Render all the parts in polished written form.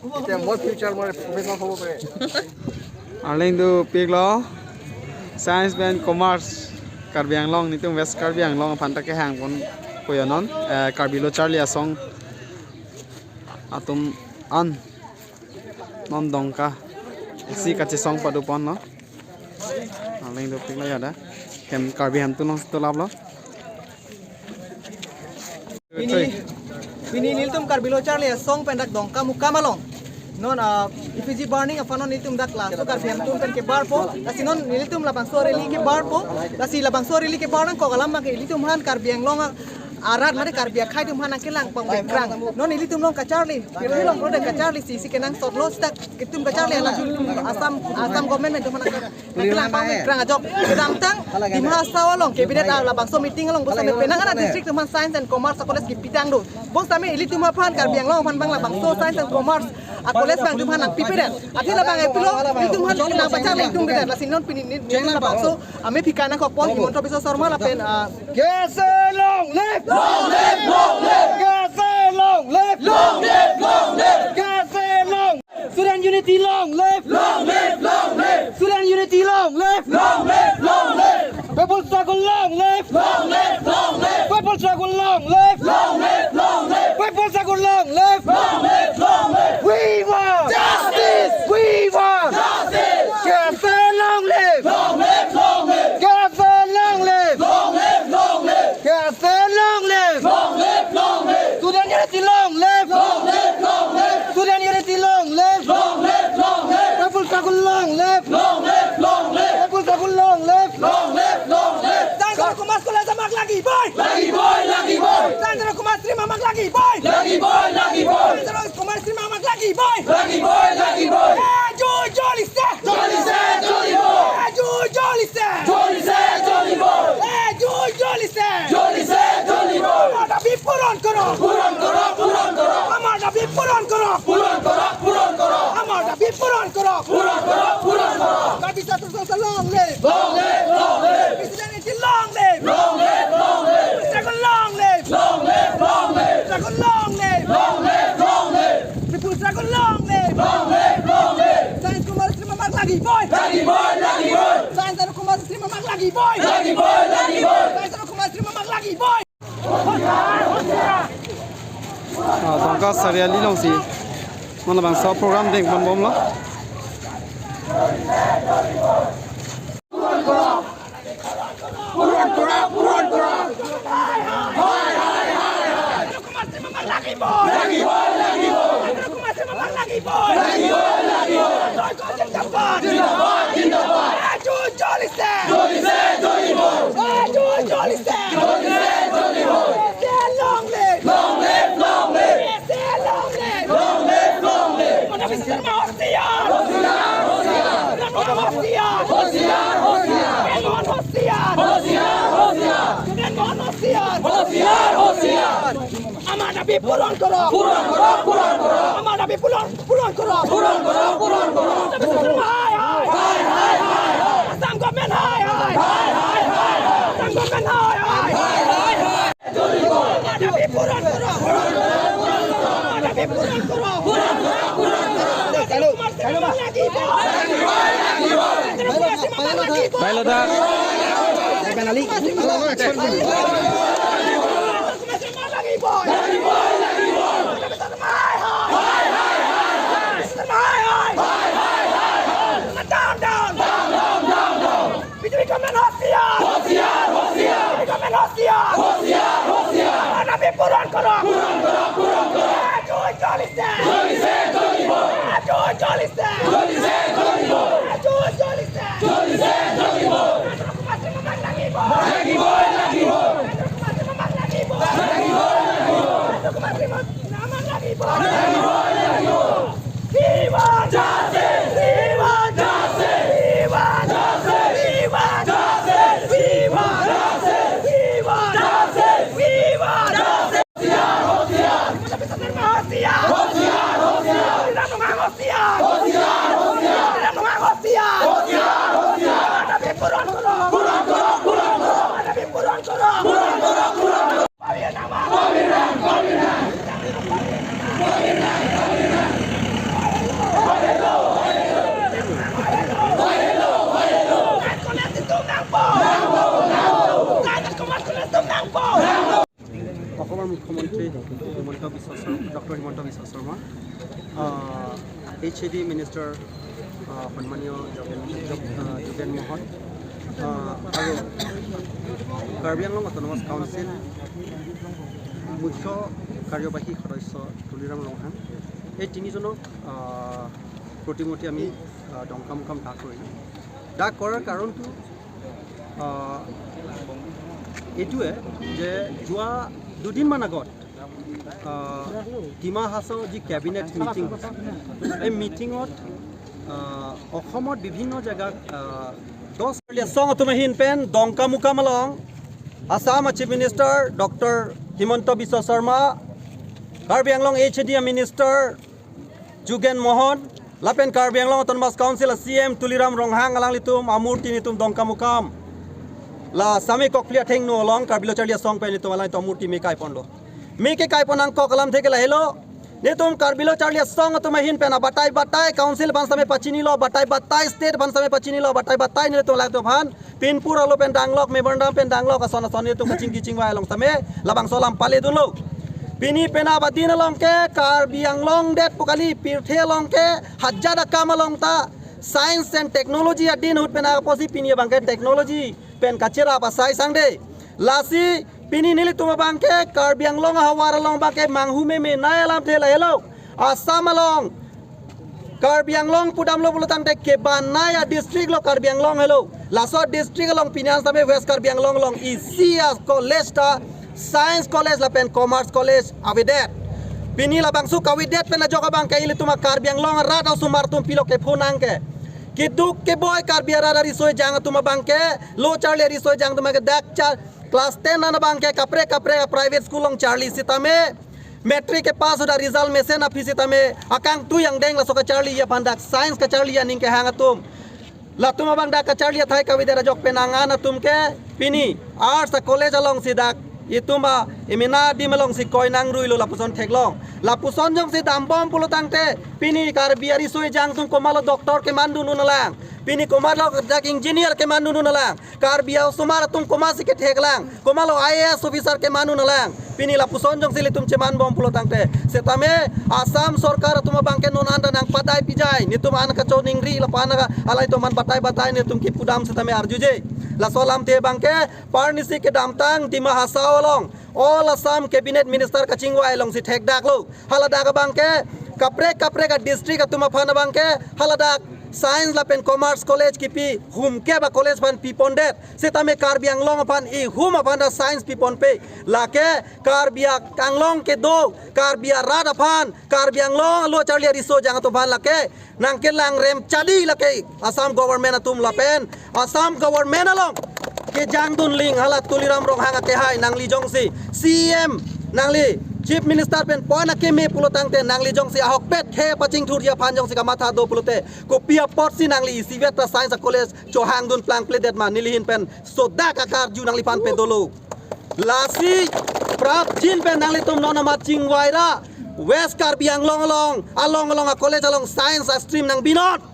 Kita more future more professional hobo pare. Arling tu pik lo science and commerce Karbi Anglong ni tu West Karbi Anglong phanta ke hang pon koyanon Karbi lo Charlie asong atum an non dongka si kache song padu pon no Arling tu pik lo ya da kem Karbi ham tu no to lab lo Pini niltum Karbilo Charlie song pendak dongka muka malong non ifiji burning afanon niltum dak la so karbi ham tum pen ke bar po asi non niltum labang sore li ke bar po asi labang sore li ke bar ko galam ma ke niltum han karbi anglong arat mare karbi khai tum han kelang pang bekrang non niltum long ka Charlie pirhi long rode ka Charlie si kenang sot lo stak kitum ka Charlie ala asam government tum han kelang pang bekrang ajok kedam tang dimha sawalong ke bidet labang so meeting long bosa me penang ana district tum science and commerce college ki pitang do bos tame niltum phan karbi anglong phan bang labang so science and commerce Akoles bang tum hanang pipiran atila bang epilo tum han nang baca le tum bidet la sinon pini la bakso ame pikana ko pon monto biso sorma la pen Gese long live Gese long live Gese long Sudan unity long live Sudan unity long live People struggle long live People struggle long live People struggle long live We want justice. We want justice. Gese long live. Gese long live. Gese long live. Sudan unity long live. Sudan unity long live. People struggle long live. People struggle long live. Sandra Kumar sekolah sama lagi boy Sandra Kumar terima mak lagi boy Sandra Kumar terima mak lagi boy Jolly boy Amada bi puron karo Amada bi puron karo Kami satu sama long live Presiden itu long live Presiden long live Presiden long live People struggle long live Sains Kumar terima mak lagi boy Sains Kumar terima mak lagi boy Sains Kumar terima mak lagi boy dongka saria li long si mana bang so program ding pon bom lo Amada bi puron karo Amada bi puron karo Asam government hai Asam government hai Amada bi puron karo Amada bi puron karo bailo da Penali. HAD Minister সন্মানীয় যোগেন মোহন আৰু Karbi Anglong autonomous council মুখ্য কাৰ্যবাহী সদস্য তুলিৰাম ৰংহাং এই তিনিজনক প্ৰতিমূৰ্তি আমি ডংকা মুকাম দাগ কৰিলোঁ। দাগ কৰাৰ কাৰণটো এইটোৱে যে যোৱা দুদিনমান আগত ডিমা হাছাও যি কেবিনেট মিটিং এই মিটিঙত অসমত বিভিন্ন জেগাত 10 song atumahin pen dongka muka malong Assam Chief Minister Dr. Himanta Biswa Sarma Karbi Anglong HAD Minister Jugen Mohon Lapen Karbi Anglong Autonomous Council CM Tuliram Ronghang alang litum amurti nitum dongka mukam la sami koklia theng no along Karbi lo charlia song pen nitum alang to amurti me kai ponlo me ke kai ponang ko kalam theke la hello नितुम कार्बिलो चार्लिया सॉन्ग तुम हिन पेना बताई बताई council बंसा में पचिनी लो बताई बताई स्टेट बंसा में पचिनी लो बताई बताई ने तो लागतो भान पिनपुर आलो पेन डांगलोक में बंडा पेन डांगलोक का सोना सोने तो कचिंग किचिंग वाय लोंग तमे लबांग सोलाम पाले दुलो पिनी पेना बदीन लोंग के कार्बियांग लोंग डेट पुकाली पिरथे लोंग के हजार काम लोंग ता साइंस एंड टेक्नोलॉजी अदीन हुट पेना पोसी पिनी बांगे टेक्नोलॉजी पेन कचरा पासाई सांगदे लासी पिनी नीली तुम बांके कार्बी आंगलोंग हवार लोंग बांके मांगहू में नया लाम थे हेलो आसाम लोंग कार्बी आंगलोंग पुडाम लो बुलतांग टे के नया डिस्ट्रिक्ट लो कार्बी आंगलोंग हेलो लासो डिस्ट्रिक्ट लोंग पिनियान तमे वेस्ट कार्बी आंगलोंग लोंग इसिया कॉलेज ता साइंस कॉलेज ला पेन कॉमर्स कॉलेज अविडेट पिनी ला बांगसु कविडेट पेन जोगा बांके इले तुम कार्बी आंगलोंग रात और सुमार तुम पिलो के फोनांग के किदुक के बॉय कार्बी आरा रिसोय जांग तुम बांके लो चार्ली रिसोय जांग तुम के दाक चार क्लास 10 ना बांके कपरे कपरे प्राइवेट स्कूल लोंग चार्ली सीता में मैट्रिक के पास उड़ा रिजल्ट में से ना फी सीता में अकांग तू यंग डेंग ला सो का चार्ली या बंदा साइंस का चार्ली या निंग के हांगा तुम ला तुम बंदा का चार्ली थाई कविता जोक पे नांगा ना तुम के पिनी आर्ट्स कॉलेज लोंग सीधा ये तुम इमिना दी में लोंग सी कोई नांग रुइलो लापुसन ठेक लोंग लापुसन जोंग सी दाम्बम पुलो तांगते पिनी कार बियारी सोई जांग तुम कोमालो डॉक्टर के मानदु नुनलांग पिनी कोमालो जाक इंजीनियर के मानदु नुनलांग कार बिया सुमार तुम कोमासी के ठेकलांग कोमालो आईएएस ऑफिसर के मानु नलांग पिनी लापुसन जोंग सिले तुम चे मान बम पुलो तांगते सेतामे आसाम सरकार तुम बांके नोनांदा नांग पदाई पिजाई नि तुम आन का चोनिंगरी लपाना अलाई तो मन बताई बताई ने तुम की पुदाम से तमे अर्जुजे लासोलाम ते बांके पारनिसी के दामतांग दिमा हासाओ लोंग ऑल असम कैबिनेट मिनिस्टर का चिंगवा लोंग सी ठेक डाक लो हलादाग बांके कपरे कपरे का डिस्ट्रिक्ट का तुम फाना बांके हलादाग साइंस ला पेन कॉमर्स कॉलेज की पी हुम के बा कॉलेज फन पी पोंडेट सेता में कार्बी आंगलोंग फन ई हुम फन साइंस पी पोन पे लाके कार्बी आंगलोंग के दो कार्बी राड फन कार्बी आंगलोंग लो चार्ली रिसो जांग तो फन लाके नांके लांग रेम चादी लाके असम गवर्नमेंट तुम ला पेन असम गवर्नमेंट लोंग के जांग दुन लिंग हला तुलिराम रोंग ते हाय नांगली जोंगसी सीएम नांगली चीफ मिनिस्टर पेन पॉइंट के में पुलो तांगते नांगली जोंगसी आहक पेट खे पचिंग थुरिया फान जोंगसी का माथा दो पुलोते को पिया पॉटसी नांगली सीवेटा साइंस कॉलेज चोहांग दुन प्लांग प्लेडेट मा निलिहिन पेन सोदा का कार जू नांगली फान पे दोलो लासी प्राप जिन पे नांगली तुम नोना मा चिंगवाइरा वेस्ट कार्बी आंगलोंग अलोंग कॉलेज अलोंग साइंस स्ट्रीम नांग बिनोट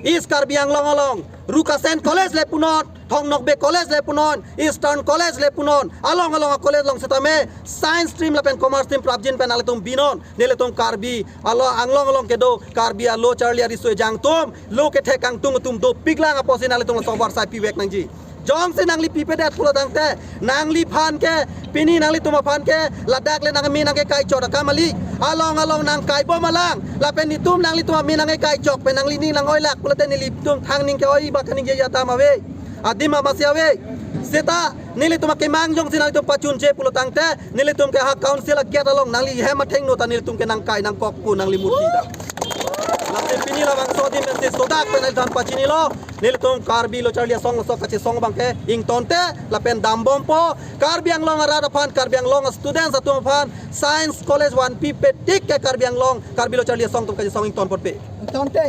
ईस्ट कार्बी आंगलोंग अलोंग रुकासेन कॉलेज ले पुनोट थोंगनोकबे कॉलेज ले पुनोन ईस्टर्न कॉलेज ले पुनोन अलोंग कॉलेज लोंग सेता में साइंस स्ट्रीम पेन कॉमर्स स्ट्रीम प्राप्जिन पेन आले तुम बिनोन नेले तुम कार्बी अलो आंगलोंग के दो कार्बी लो चार्लिया रिसोय जांग तुम लो के ठेकांग तुम दो पिगलांग अपोसिन आले तुम सोबर साइ पिवेक नंगजी जोंग से नांगली पीपे डेट पुलो दांगते नांगली फान के पिनी नांगली तुम फान के लद्दाख ले नांग मी नांगे काई चोरा कामली अलोंग नांग काई बो मलांग लापेन नि तुम नांगली तुम मी नांगे काई चोक पे नांगली नी नांगोय लाक पुलते निली तुम थांग निंग के ओई बाकनिंग जे याता मावे आदिमा मसियावे सेता निली तुम के मांग जोंग से नांगली तुम पचुन जे पुलो तांगते निली तुम के हा काउंसिल गेट अलोंग नांगली हे मथेंग नो ता निली तुम के नांग काय नांग कोक पु नांगली मूर्ति दा लाते पिनी ला बांग सोदी में से सोदाक पे नांग थान पचिनी लो निली तुम कार्बी लो चार्लिया सोंग सो कचे सोंग बांके इंग तोंते लापेन दामबोम पो कार्बी आंगलोंग रादा फान कार्बी आंगलोंग स्टूडेंट्स तुम फान साइंस कॉलेज 1P पे टिक के कार्बी आंगलोंग कार्बी लो चार्लिया सोंग तुम कचे सोंग इंग तोन पट पे तोंते